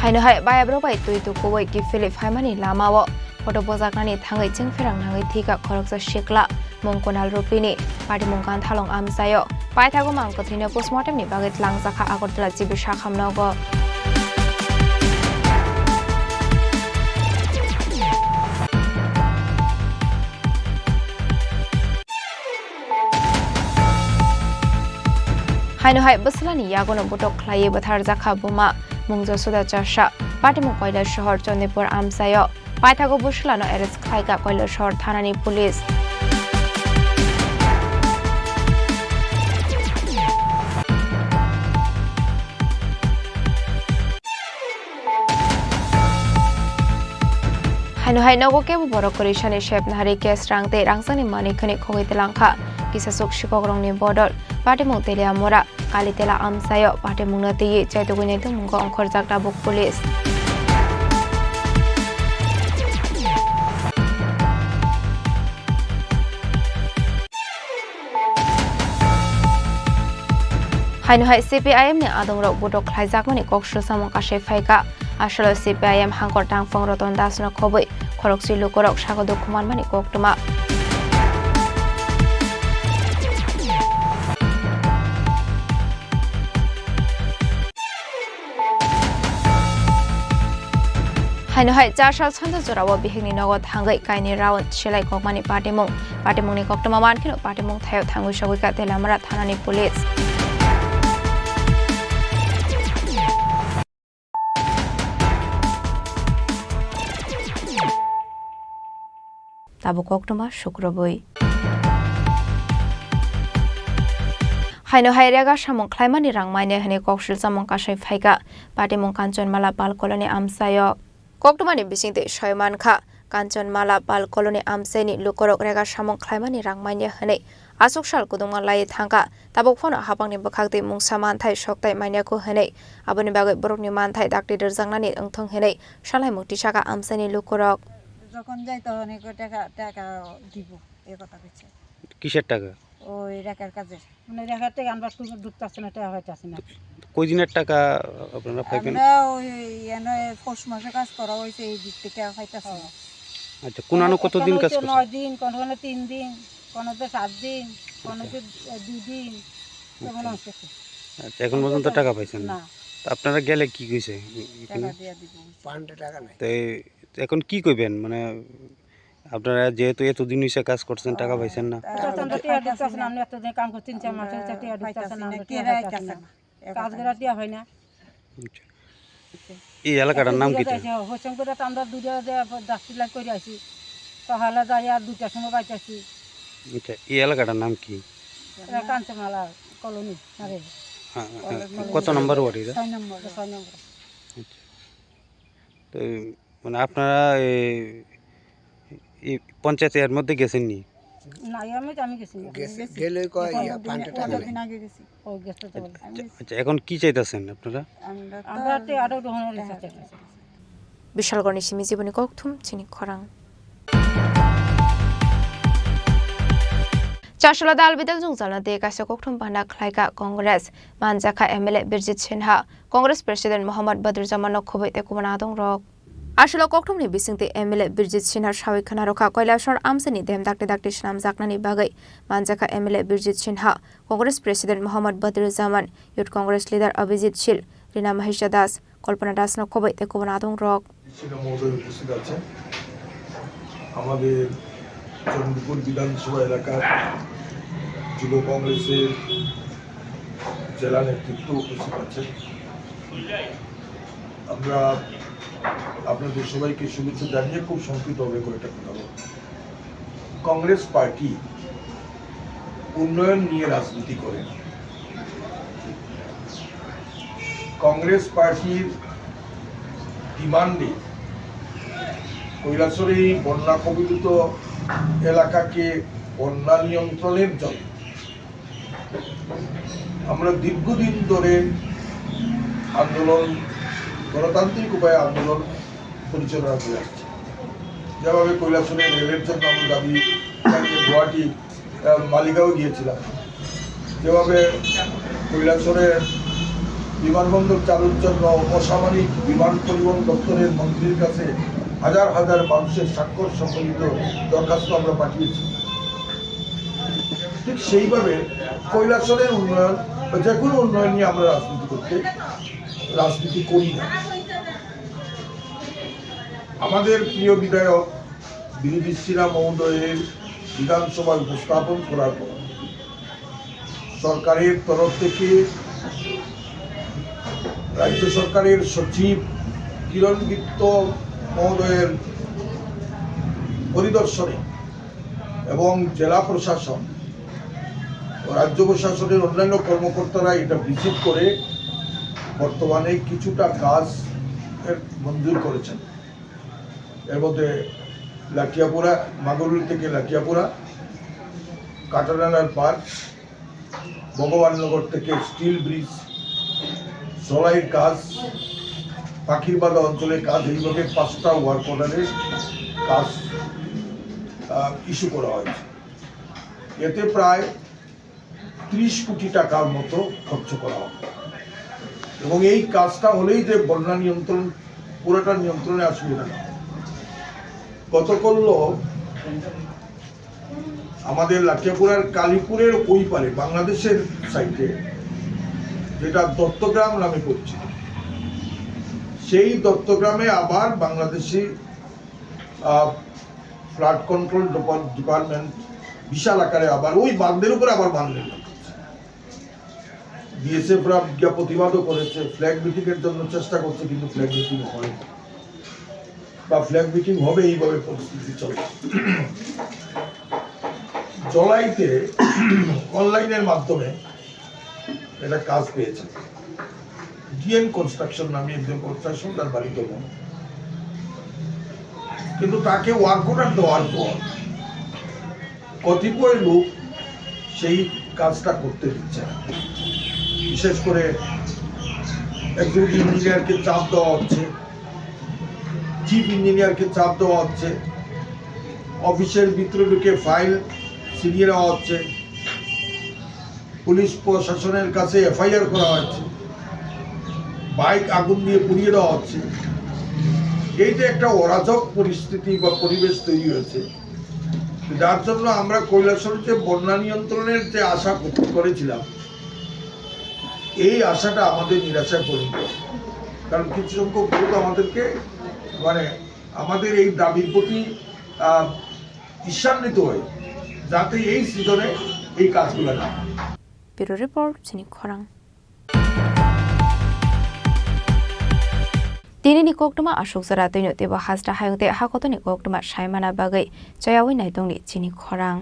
Haino hai bayabro bai tuitu kowai ki Philip Haimani lamawo photo bojakani thangai chingferang nangai thika khoroksa shekla mongkonal rupini party mongkan thalong amsayo paithago mangkothine postmortem ni bagai tlangjakha Agartala Jibisha khamnogo. হাইনহাই বসলানি ইয়াগনো বটক খ্লাইয়ে বাথার জাখা বোমা মুংজো সুদা চাষা পাটিমুং কৈলাস শহর চন্দিপুর আমসায় পাইথাগো বসলানো এরেস্ট খাইকা কৈলাস শহর থানানি পুলিশ হাইনহাই নগকে বরকরি সানি শেপ নাহারি কেস রাংতে রাংসানি মানিকনি খগইতে লাংখা কিসাসুক শিকগ্রংনি বদল পাটিমুং তেলিয়া মোরা কালিতেলা আমসায় পাটিমুং নতিয়ে চাইতগুনি দুমুঙ্গ অংখর জাগটা বুক পুলিশ হাইনহাই CPIM ni adongrok bodok khlaijak kokshro samong kasai phaika asolo CPIM hangkor tangfong roton das no khoboi khorokchi lukorok sagodo khuman mani koktuma হাইনহাই 4 সাল ছন্দ জোরাও বিহিনি নগদ হাঙ্গৈ কাইনি রাউন্ড সেলাই kokmani পাটিমুংনি koktuma mankhino পাটিমুং থায়ো থাঙ্গুই সগৈকা তেলামরা থানানি পুলিশ তাবো কোকটমা শুক্রবই হাইনহাই রেগা সামং খ্লাইমানি রাংমাইনে হনে kokshil samong kasai phaika patimung kanchanmala pal colony amsayo koktomani bisingte soymankha kanchanmala pal colony amsaini lukorok rega samong খ্লাইমানি rangmaine hne asok sal kudungma lai thangka tabok phone hapangni bakhakte mungsa manthai soktai maine ko hne aboni bagai borokni manthai dakti derjangnani engthong hne salai mukti saka amsaini lukorok যখন যাই তখন টাকা টাকা দিব এই কথা কইছে কিসের টাকা ওই রেখার কাজে মানে রেখার টাকা আনবার কোনো ঢুকতাছে না টাকা হইতাছে না কই দিনের টাকা আপনারা পাইবেন আমরা ওই এনে পৌষ মাসে কাজ করা হইছে এই দিক থেকে হইতাছে না আচ্ছা কোনানো কতদিন কাজ করছেন 9 দিন কোন 3 দিন কোন 7 দিন কোন 2 দিন কেমন আছে আচ্ছা এখন পর্যন্ত টাকা পাইছেন না আপনারা গেলে কি কইছে টাকা দিয়া দিব পান্ডে টাকা নাই তাই এখন কি কইবেন মানে আপনারা যেহেতু এতদিন হইছে কাজ করছেন টাকা পাইছেন না আমরা টিয়া দিতাছ না আমরা এতদিন কাম করতেন 4 মাসে টিয়া দিতাছ না আমরা টিয়া দিতাছ না কাজ করে টিয়া হয় না এই এলাকাটার নাম কি হোসেন করে আমরা দুইটা যে 10 লাখ করে আইছি তাহলে যাই আর দুইটা সময় পাইতাছি আচ্ছা এই এলাকাটার নাম কি কাঞ্চনমালা কলোনি আরে কত নম্বর ওয়ার্ড এটা 6 নম্বর তো মানে আপনারা এই পঞ্চায়েতের মধ্যে গেছেন নি না আমি গেছি গেলে কয় পান্ডে টাকা দিন আগে গেছি ও গেছে তো আচ্ছা এখন কি চাইতাছেন আপনারা আমরা তো আরো গ্রহণের ইচ্ছা চাইতাছি বিশালগড় নিসিমি জীবনী kokthum chini khorang চাশলা দাল বিদল জংজালনা দে কাছে kokthum পান্ডা খ্লাইকা কংগ্রেস মানজাখা এমএলএ বিরজিৎ সিনহা কংগ্রেস প্রেসিডেন্ট মোহাম্মদ বদরুজ্জামান খবইতে কুমানা দং রক আসলে kokthumni bisingte MLA Birajit Sinha সাউইখানা রখা কৈলাসর আমসেনি দেম দাকতে দাকতে নাম জাকনানি বাগৈ মানজাখা MLA Birajit Sinha Congress president Mohammad Badruzzaman youth Congress leader Abhijit Shil Rina Mahesha Das Kalpana Das খবইতে কুমানা দং রক উপস্থিত আছেন আমাদের চন্দ্রপুর বিধানসভা এলাকার যুব কংগ্রেসের জেলা নেতৃত্ব উপস্থিত আছেন আমরা আপনাদের সবাইকে শুভেচ্ছা জানিয়ে খুব সংক্ষিপ্তভাবে কয়েকটা কথা বলব কংগ্রেস পার্টি উন্নয়ন নিয়ে রাজনীতি করে কংগ্রেস পার্টির ডিমান্ডে কৈলাসরে বন্যা কবলিত এলাকাকে বন্যা নিয়ন্ত্রণের জন্য আমরা দীর্ঘদিন ধরে আন্দোলন গণতান্ত্রিক উপায়ে আন্দোলন পরিচালনা করে আসছি যেভাবে কৈলাসরে রেলের জন্য আমরা দাবি গুয়াহাটি মালিগাঁও গিয়েছিলাম যেভাবে কৈলাসরের বিমানবন্দর চালুর জন্য অসামরিক বিমান পরিবহন দপ্তরের মন্ত্রীর কাছে হাজার হাজার মানুষের স্বাক্ষর সম্বলিত দরখাস্ত আমরা পাঠিয়েছি ঠিক সেইভাবে কৈলাসরের উন্নয়ন বা যে কোনো উন্নয়ন নিয়ে আমরা রাজনীতি করি না আমাদের প্রিয় বিধায়ক বিরোধী সিনহা মহোদয়ের বিধানসভায় উপস্থাপন করার পর সরকারের তরফ থেকে রাজ্য সরকারের সচিব কিরণ গুপ্ত মহোদয়ের পরিদর্শনে এবং জেলা প্রশাসন ও রাজ্য প্রশাসনের অন্যান্য কর্মকর্তারা এটা ভিজিট করে বর্তমানে কিছুটা কাজ মঞ্জুর করেছেন। এর মধ্যে লাঠিয়াপুরা, মাগুরুল থেকে লাঠিয়াপুরা, কাটানালার পার্ক, ভগবাননগর থেকে স্টিল ব্রিজ, জলাইয়ের কাজ, পাখিরবাদা অঞ্চলের কাজ, এইভাবে 5টা ওয়ার্ক অর্ডারের কাজ ইস্যু করা হয়েছে। এতে প্রায় 30 কোটি টাকার মতো খরচ করা হবে এবং এই কাজটা হলেই যে বন্যা নিয়ন্ত্রণ পুরোটা নিয়ন্ত্রণে আসবে না। গতকাল আমাদের লাঠিয়াপুরার কালীপুরের ওই পারে বাংলাদেশের সাইডে, যেটা দত্তগ্রাম নামে পরিচিত, সেই দত্তগ্রামে আবার বাংলাদেশি ফ্লাড কন্ট্রোল ডিপার্টমেন্ট বিশাল আকারে আবার ওই বাঁধের উপরে আবার বাঁধ নির্মাণ করছে। বিএসএফরা প্রতিবাদও করেছে, ফ্ল্যাগ মিটিং এর জন্য চেষ্টা করছে, কিন্তু ফ্ল্যাগ মিটিং হয় বা ফ্ল্যাগ মিটিং হবে, এইভাবে পরিস্থিতি চলছে। জলাইতে অনলাইনের মাধ্যমে এটা কাজ পেয়েছে। ডিএন কনস্ট্রাকশন নামে একজন কনস্ট্রাকশন, তার বাড়িতে মনে, কিন্তু তাকে ওয়ার্ক অর্ডার দেওয়ার পর কতিপয় লোক সেই কাজটা করতে দিচ্ছে না। বিশেষ করে এক্সিকিউটিভ ইঞ্জিনিয়ারকে চাপ দেওয়া হচ্ছে, চিফ ইঞ্জিনিয়ারকে চাপ দেওয়া হচ্ছে, অফিসের ভিতরে ঢুকে ফাইল ছিনিয়ে নেওয়া হচ্ছে, পুলিশ প্রশাসনের কাছে এফআইআর করা হচ্ছে, বাইক আগুন দিয়ে পুড়িয়ে দেওয়া হচ্ছে। এই যে একটা অরাজক পরিস্থিতি বা পরিবেশ তৈরি হয়েছে, যার জন্য আমরা কৈলাসহর যে বন্যা নিয়ন্ত্রণের যে আশা করেছিলাম, এই আশাটা আমাদের নিরাশায় পরিণত। কারণ কিছু সংখ্যক লোক আমাদেরকে আমাদের এই দাবির প্রতি ঈর্ষান্বিত হয়, যাতে এই সিজনে এই কাজগুলো না। ব্যুরো রিপোর্ট চিনি খরাং। दिनैनि कोकटमा अशोक जरा दैनो तेबो हाजरा हायंते हाखतनि कोकटमा सायमाना बागै जयावै नायदंनि चिनि खरां।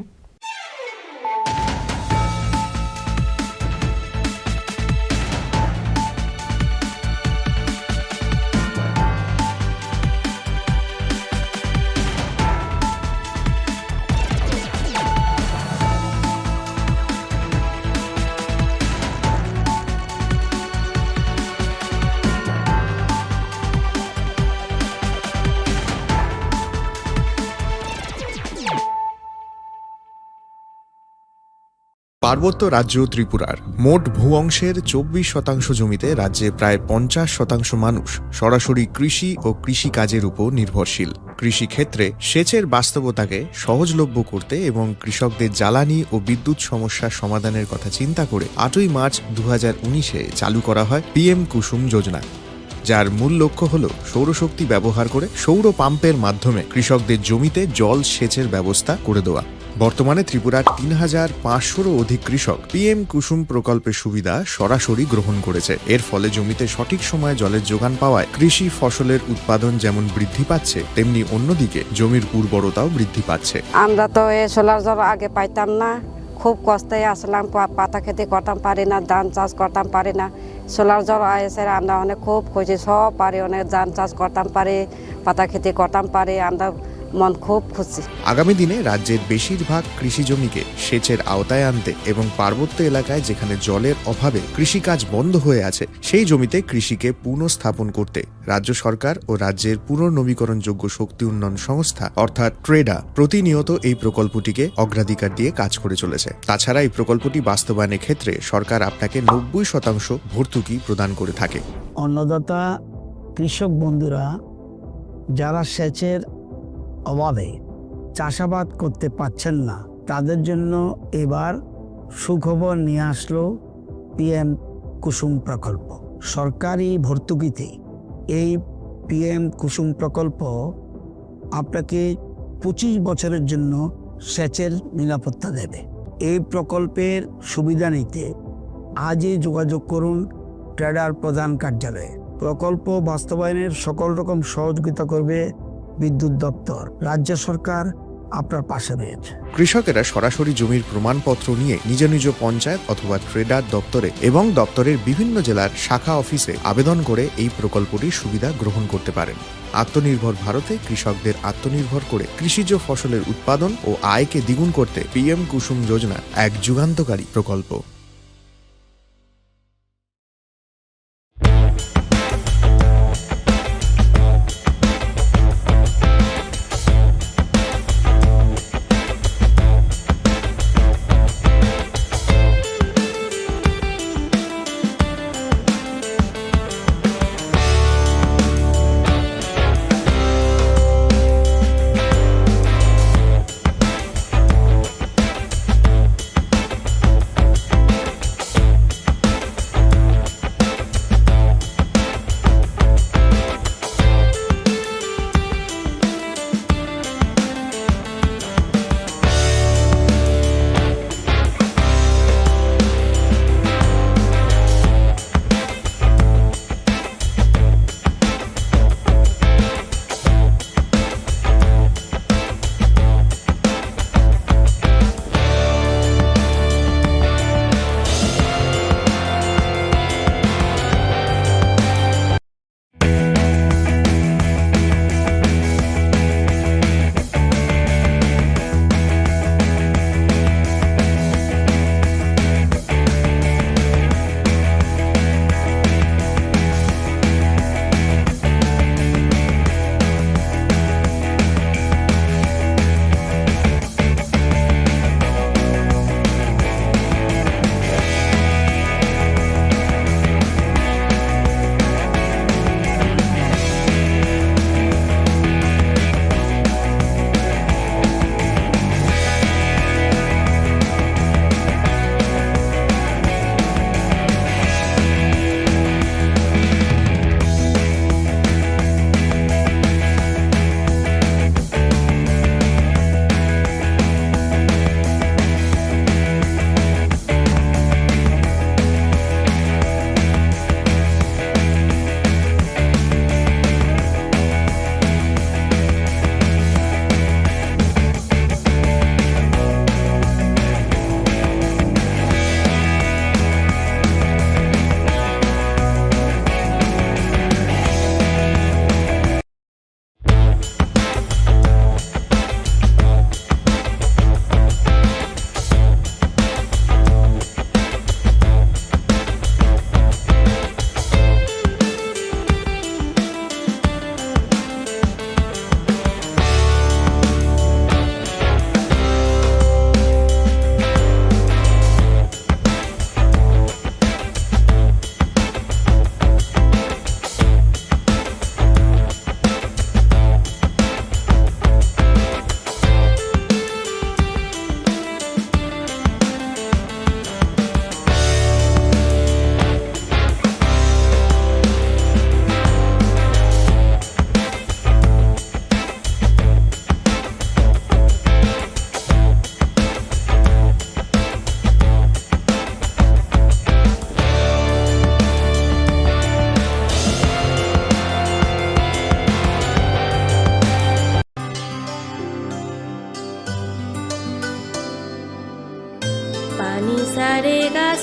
পার্বত্য রাজ্য ত্রিপুরার মোট ভূ অংশের 24% জমিতে রাজ্যে প্রায় 50% মানুষ সরাসরি কৃষি ও কৃষিকাজের উপর নির্ভরশীল। কৃষিক্ষেত্রে সেচের বাস্তবতাকে সহজলভ্য করতে এবং কৃষকদের জ্বালানি ও বিদ্যুৎ সমস্যার সমাধানের কথা চিন্তা করে 8ই মার্চ 2019-এ চালু করা হয় পিএম কুসুম যোজনা, যার মূল লক্ষ্য হল সৌরশক্তি ব্যবহার করে সৌর পাম্পের মাধ্যমে কৃষকদের জমিতে জল সেচের ব্যবস্থা করে দেওয়া। বর্তমানে ত্রিপুরার 3500-রও অধিক কৃষক পিএম কুসুম প্রকল্পের সুবিধা সরাসরি গ্রহণ করেছে। এর ফলে জমিতে সঠিক সময়ে জলের যোগান পাওয়ায় কৃষি ফসলের উৎপাদন যেমন বৃদ্ধি পাচ্ছে, তেমনি অন্যদিকে জমির উর্বরতাও বৃদ্ধি পাচ্ছে। আমরা তো এই সোলার জল আগে পাইতাম না, খুব কষ্টে আসলাম, পাতা খেতে করতাম পারি না, ধান চাষ করতাম পারি না। সোলার জল এসে আমরা অনেক খুব খুশি, সব পারি, অনেক ধান চাষ করতাম পারি, পাতা খেতে করতাম পারি, আমরা মন খুব খুশি। আগামী দিনে রাজ্যের বেশিরভাগ কৃষি জমিকে সেচের আওতায় আনতে এবং পার্বত্য এলাকায় যেখানে জলের অভাবে কৃষিকাজ বন্ধ হয়ে আছে, সেই জমিতে কৃষিকে পুনঃস্থাপন করতে রাজ্য সরকার ও রাজ্যের পুনর্নবীকরণযোগ্য শক্তি উন্নয়ন সংস্থা অর্থাৎ ট্রেডা প্রতিনিয়ত এই প্রকল্পটিকে অগ্রাধিকার দিয়ে কাজ করে চলেছে। তাছাড়া এই প্রকল্পটি বাস্তবায়নের ক্ষেত্রে সরকার আপনাকে 90% ভর্তুকি প্রদান করে থাকে। অন্নদাতা কৃষক বন্ধুরা যারা সেচের অভাবে চাষাবাদ করতে পারছেন না, তাদের জন্য এবার সুখবর নিয়ে আসলো পিএম কুসুম প্রকল্প। সরকারি ভর্তুকিতে এই পিএম কুসুম প্রকল্প আপনাকে 25 বছরের জন্য সেচের নিরাপত্তা দেবে। এই প্রকল্পের সুবিধা নিতে আজই যোগাযোগ করুন ট্রেডার প্রধান কার্যালয়ে। প্রকল্প বাস্তবায়নের সকল রকম সহযোগিতা করবে বিদ্যুৎ দপ্তর। রাজ্য সরকার আপনার পাশে রয়েছে। কৃষকেরা সরাসরি জমির প্রমাণপত্র নিয়ে নিজ নিজ পঞ্চায়েত অথবা ট্রেডার দপ্তরে এবং দপ্তরের বিভিন্ন জেলার শাখা অফিসে আবেদন করে এই প্রকল্পটির সুবিধা গ্রহণ করতে পারেন। আত্মনির্ভর ভারতে কৃষকদের আত্মনির্ভর করে কৃষিজ ফসলের উৎপাদন ও আয়কে দ্বিগুণ করতে পিএম কুসুম যোজনা এক যুগান্তকারী প্রকল্প।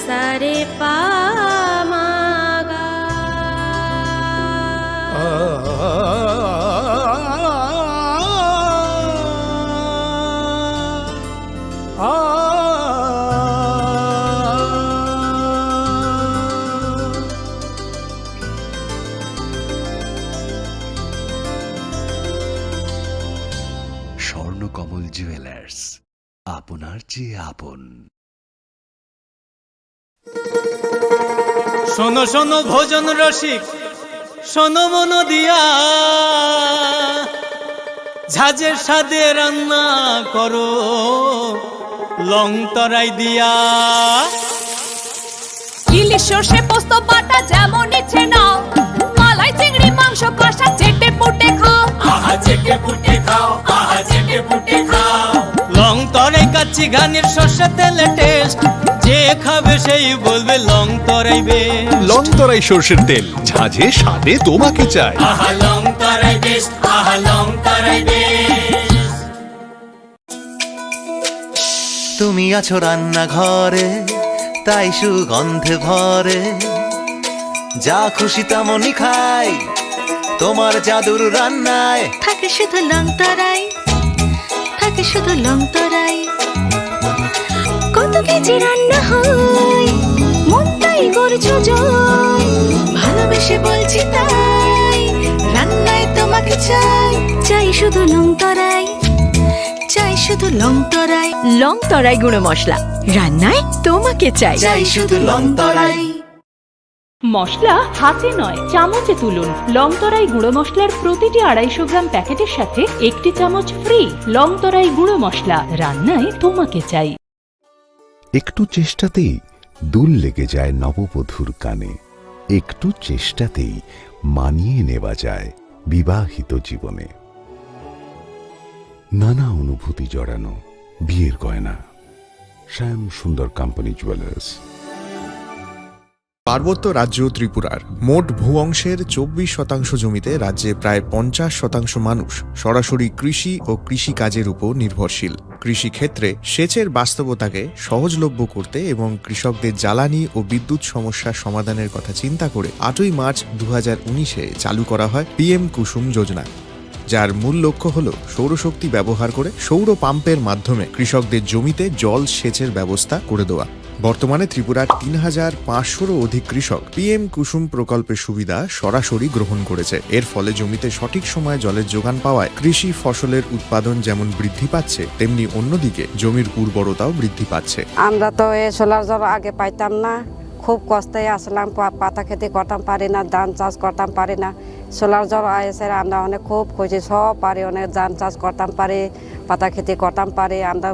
सारे पा मागा স্বর্ণকমল জুয়েলার্স, আপনার চেয়ে আপন। শোনো শোনো ভোজন রসিক, শোনো মন দিয়া, ঝাঁঝের স্বাদে রান্না করো লং তরাই দিয়া। ইলিশ সর্ষে পোস্ত বাটা যেমন ইচ্ছে নাও, মালাই চিংড়ি মাংস কষা চেটে পুটে খাও, আহা চেটে পুটে খাও, আহা চেটে পুটে খাও। লং তরাই কাচ্চি ঘানির সর্ষে তেলে টেস্ট, যে খাবে সেই বলবে লং তরাই বেশ। লং তরাই সর্ষের তেল, ঝাঁঝে স্বাদে তোমাকে চাই। আহা লং তরাই বেশ, আহা লং তরাই বেশ। তুমি আছো রান্নাঘরে, তাই সুগন্ধে ভরে, যা খুশি তেমনই খাই তোমার জাদুর রান্নায়। থাকে শুধু লং তরাই, থাকে শুধু লং তরাই। কত কেজি রান্না হয়, মন তাই করছো জয়। ভালোবেসে বলছি তাই, রান্নায় তোমাকে চাই। চাই শুধু লং তরাই, চাই শুধু লং তরাই। লং তরাই গুঁড়ো মশলা, রান্নায় তোমাকে চাই। চাই শুধু লং তরাই। মশলা হাতে নয় চামচে তুলুন। লং তরাই গুঁড়ো মশলার প্রতিটি 250 গ্রাম প্যাকেটের সাথে 1টি চামচ ফ্রি। লং তরাই গুঁড়ো মশলা, রান্নায় তোমাকে চাই। একটু চেষ্টাতেই দুল লেগে যায় নববধূর কানে, একটু চেষ্টাতেই মানিয়ে নেওয়া যায় বিবাহিত জীবনে। নানা অনুভূতি জড়ানো বিয়ের গয়না। শ্যাম সুন্দর কোম্পানি জুয়েলার্স। পার্বত্য রাজ্য ত্রিপুরার মোট ভূ অংশের 24% জমিতে রাজ্যে প্রায় 50% মানুষ সরাসরি কৃষি ও কৃষিকাজের উপর নির্ভরশীল। কৃষিক্ষেত্রে সেচের বাস্তবতাকে সহজলভ্য করতে এবং কৃষকদের জ্বালানি ও বিদ্যুৎ সমস্যার সমাধানের কথা চিন্তা করে 8ই মার্চ 2019-এ চালু করা হয় PM কুসুম যোজনা, যার মূল লক্ষ্য হল সৌরশক্তি ব্যবহার করে সৌর পাম্পের মাধ্যমে কৃষকদের জমিতে জল সেচের ব্যবস্থা করে দেওয়া। বর্তমানে ত্রিপুরার 3500-রও অধিক কৃষক PM কুসুম প্রকল্পের সুবিধা সরাসরি গ্রহণ করেছে। এর ফলে জমিতে সঠিক সময়ে জলের যোগান পাওয়ায় কৃষি ফসলের উৎপাদন যেমন বৃদ্ধি পাচ্ছে, তেমনি অন্যদিকে জমির উর্বরতাও বৃদ্ধি পাচ্ছে। আমরা তো এই সোলার জল আগে পাইতাম না, খুব কষ্টে আসলাম, পাতা খেতে করতাম পারি না, ধান চাষ করতাম পারি না। সোলার জল এসে আমরা অনেক খুব খুশি, সব পারি, অনেক ধান চাষ করতাম পারি, পাতা খেতে করতাম পারি, আমরা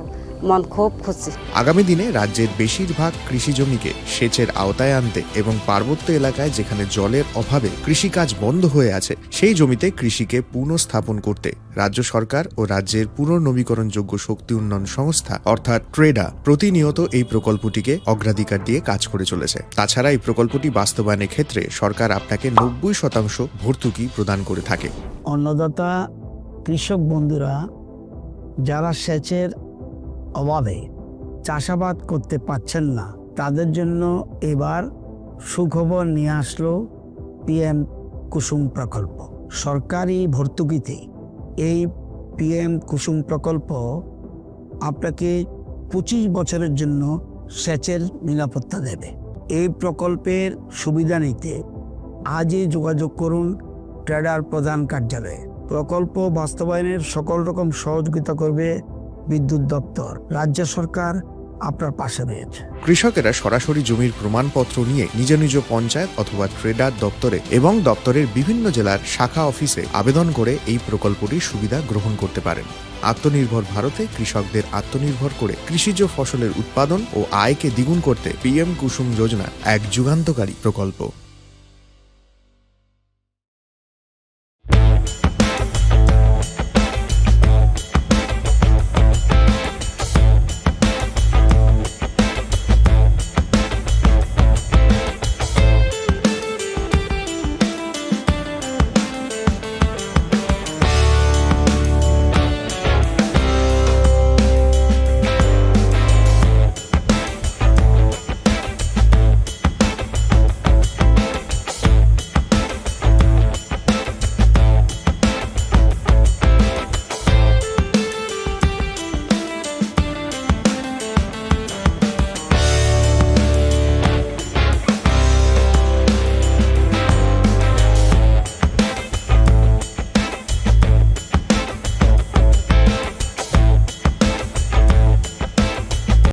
মন খুব খুশি। আগামী দিনে রাজ্যের বেশিরভাগ কৃষি জমিকে সেচের আওতায় আনতে এবং পার্বত্য এলাকায় যেখানে জলের অভাবে কৃষিকাজ বন্ধ হয়ে আছে, সেই জমিতে কৃষিকে পুনঃস্থাপন করতে রাজ্য সরকার ও রাজ্যের পুনর্নবীকরণযোগ্য শক্তি উন্নয়ন সংস্থা অর্থাৎ ট্রেডা প্রতিনিয়ত এই প্রকল্পটিকে অগ্রাধিকার দিয়ে কাজ করে চলেছে। তাছাড়া এই প্রকল্পটি বাস্তবায়নের ক্ষেত্রে সরকার আপনাকে 90% ভর্তুকি প্রদান করে থাকে। অন্নদাতা কৃষক বন্ধুরা যারা সেচের অভাবে চাষাবাদ করতে পারছেন না, তাদের জন্য এবার সুখবর নিয়ে আসলো PM কুসুম প্রকল্প। সরকারি ভর্তুকিতে এই PM কুসুম প্রকল্প আপনাকে 25 বছরের জন্য সেচের নিরাপত্তা দেবে। এই প্রকল্পের সুবিধা নিতে আজই যোগাযোগ করুন ট্রেডার প্রধান কার্যালয়ে। প্রকল্প বাস্তবায়নের সকল রকম সহযোগিতা করবে বিদ্যুৎ দপ্তর। রাজ্য সরকার আপনার পাশে রয়েছে। কৃষকেরা সরাসরি জমির প্রমাণপত্র নিয়ে নিজ নিজ পঞ্চায়েত অথবা ট্রেডার দপ্তরে এবং দপ্তরের বিভিন্ন জেলার শাখা অফিসে আবেদন করে এই প্রকল্পটির সুবিধা গ্রহণ করতে পারেন। আত্মনির্ভর ভারতে কৃষকদের আত্মনির্ভর করে কৃষিজ ফসলের উৎপাদন ও আয়কে দ্বিগুণ করতে PM কুসুম যোজনা এক যুগান্তকারী প্রকল্প।